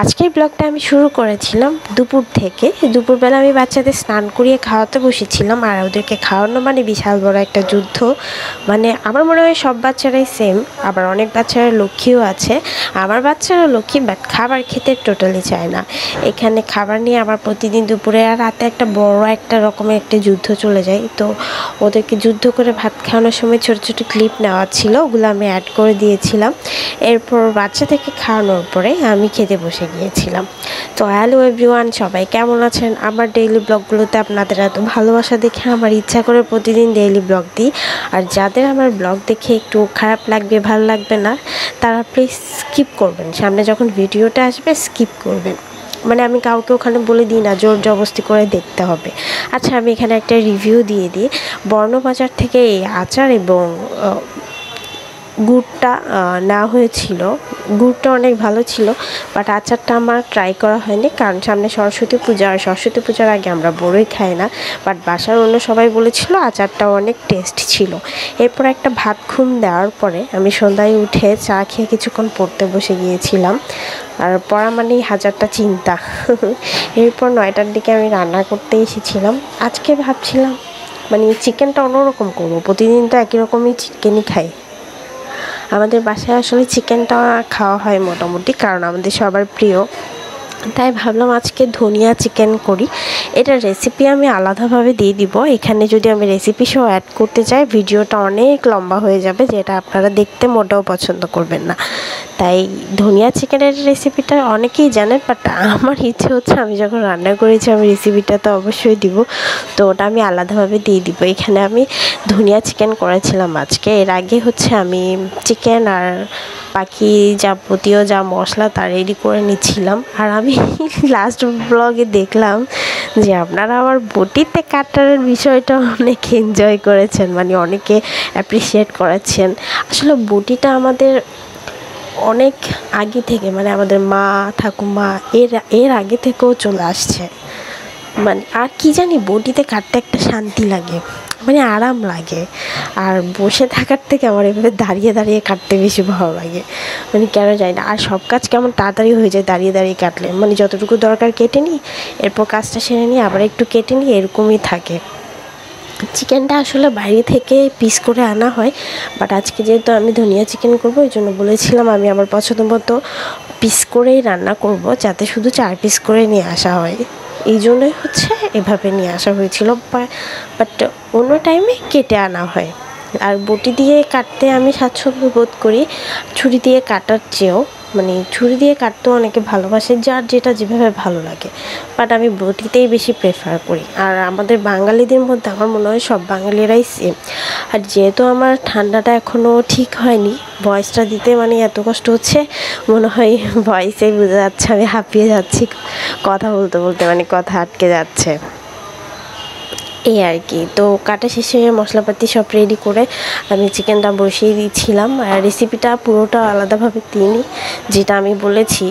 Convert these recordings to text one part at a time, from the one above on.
আজকের ব্লগটা আমি শুরু করেছিলাম দুপুর থেকে। দুপুরবেলা আমি বাচ্চাদের স্নান করিয়ে খাওয়াতে বসেছিলাম, আর ওদেরকে খাওয়ানো মানে বিশাল বড় একটা যুদ্ধ। মানে আমার মনে হয় সব বাচ্চারাই সেম, আবার অনেক বাচ্চারা লক্ষ্মীও আছে। আমার বাচ্চারা লক্ষ্মী, বাট খাবার খেতে টোটালি চায় না। এখানে খাবার নিয়ে আবার প্রতিদিন দুপুরে আর রাতে একটা বড় একটা রকমের একটা যুদ্ধ চলে যায়। তো ওদেরকে যুদ্ধ করে ভাত খাওয়ানোর সময় ছোটো ছোটো ক্লিপ নেওয়া ছিল, ওগুলো আমি অ্যাড করে দিয়েছিলাম। এরপর বাচ্চাদেরকে খাওয়ানোর পরে আমি খেতে বসে গিয়েছিলাম। তো হ্যালো এভরিওয়ান, সবাই কেমন আছেন? আমার ডেইলি ব্লগগুলোতে আপনাদের এত ভালোবাসা দেখে আমার ইচ্ছা করে প্রতিদিন ডেইলি ব্লগ দিই। আর যাদের আমার ব্লগ দেখে একটু খারাপ লাগবে, ভালো লাগবে না, তারা প্লিজ স্কিপ করবেন। সামনে যখন ভিডিওটা আসবে স্কিপ করবেন। মানে আমি কাউকে ওখানে বলে দিই না জোর জবরদস্তি করে দেখতে হবে। আচ্ছা, আমি এখানে একটা রিভিউ দিয়ে দিই। বর্ণবাজার থেকে এই আচার এবং গুড়টা নেওয়া হয়েছিল। গুড়টা অনেক ভালো ছিল, বাট আচারটা আমার ট্রাই করা হয়নি, কারণ সামনে সরস্বতী পূজা, আর সরস্বতী পূজার আগে আমরা বড়ই খাই না। বাট বাসার অন্য সবাই বলেছিল আচারটাও অনেক টেস্ট ছিল। এরপর একটা ভাত ঘুম দেওয়ার পরে আমি সন্ধ্যায় উঠে চা খেয়ে কিছুক্ষণ পড়তে বসে গিয়েছিলাম। আর পড়া মানেই হাজারটা চিন্তা। এরপর 9টার দিকে আমি রান্না করতে এসেছিলাম। আজকে ভাবছিলাম মানে চিকেনটা অন্যরকম করবো, প্রতিদিন তো একই রকমই চিকেনই খাই। আমাদের বাসায় আসলে চিকেনটা খাওয়া হয় মোটামুটি, কারণ আমাদের সবার প্রিয়। তাই ভাবলাম আজকে ধনিয়া চিকেন করি। এটার রেসিপি আমি আলাদাভাবে দিয়ে দিব। এখানে যদি আমি রেসিপি সহ অ্যাড করতে চাই ভিডিওটা অনেক লম্বা হয়ে যাবে, যেটা আপনারা দেখতে মোটেও পছন্দ করবেন না। তাই ধনিয়া চিকেনের রেসিপিটা অনেকেই জানেন, বাট আমার ইচ্ছে হচ্ছে আমি যখন রান্না করেছি আমি রেসিপিটা তো অবশ্যই দিব। তো ওটা আমি আলাদাভাবে দিয়ে দিব। এখানে আমি ধনিয়া চিকেন করেছিলাম আজকে। এর আগে হচ্ছে আমি চিকেন আর বাকি যাবতীয় যা মশলা তা রেডি করে নিচ্ছিলাম। আর আমি লাস্ট ব্লগে দেখলাম যে আপনারা আমার বটিতে কাটার বিষয়টা অনেক এনজয় করেছেন, মানে অনেকে অ্যাপ্রিসিয়েট করেছেন। আসলে বটিটা আমাদের অনেক আগে থেকে, মানে আমাদের মা ঠাকুমা এর আগে থেকেও চলে আসছে। মানে আর কি জানি, বটিতে কাটতে একটা শান্তি লাগে, মানে আরাম লাগে। আর বসে থাকার থেকে আমার এভাবে দাঁড়িয়ে দাঁড়িয়ে কাটতে বেশি ভালো লাগে, মানে কেন জানি না। আর সব কাজ কেমন তাড়াতাড়ি হয়ে যায় দাঁড়িয়ে দাঁড়িয়ে কাটলে, মানে যতটুকু দরকার কেটে নিই, এরপর কাজটা সেরে নিই, আবার একটু কেটে নিই, এরকমই থাকে। চিকেনটা আসলে বাইরে থেকে পিস করে আনা হয়, বাট আজকে যেহেতু আমি ধনিয়া চিকেন করবো এই জন্য বলেছিলাম আমি আমার পছন্দ মতো পিস করেই রান্না করব, যাতে শুধু 4 পিস করে নিয়ে আসা হয়। এই জন্যই হচ্ছে এভাবে নিয়ে আসা হয়েছিল, বাট অন্য টাইমে কেটে আনা হয়। আর বটি দিয়ে কাটতে আমি স্বাচ্ছন্দ্য বোধ করি ছুরি দিয়ে কাটার চেয়েও। মানে ছুরি দিয়ে কাটতেও অনেকে ভালোবাসে, যার যেটা যেভাবে ভালো লাগে, বাট আমি বটিতেই বেশি প্রেফার করি। আর আমাদের বাঙালিদের মধ্যে আমার মনে হয় সব বাঙালিরাই সেম। আর যেহেতু আমার ঠান্ডাটা এখনও ঠিক হয়নি, ভয়েসটা দিতে মানে এত কষ্ট হচ্ছে, মনে হয় ভয়েসেই বোঝা যাচ্ছে আমি হাঁপিয়ে যাচ্ছি কথা বলতে বলতে, মানে কথা আটকে যাচ্ছে এই আর কি। তো কাটা শেষে মশলাপাতি সব রেডি করে আমি চিকেনটা বসিয়ে দিয়েছিলাম। আর রেসিপিটা পুরোটা আলাদাভাবে দিইনি, যেটা আমি বলেছি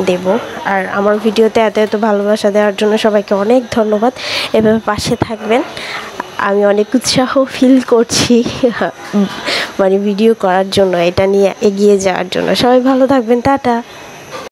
দেব। আর আমার ভিডিওতে এত এত ভালোবাসা দেওয়ার জন্য সবাইকে অনেক ধন্যবাদ। এভাবে পাশে থাকবেন। আমি অনেক উৎসাহ ফিল করছি মানে ভিডিও করার জন্য, এটা নিয়ে এগিয়ে যাওয়ার জন্য। সবাই ভালো থাকবেন, টাটা।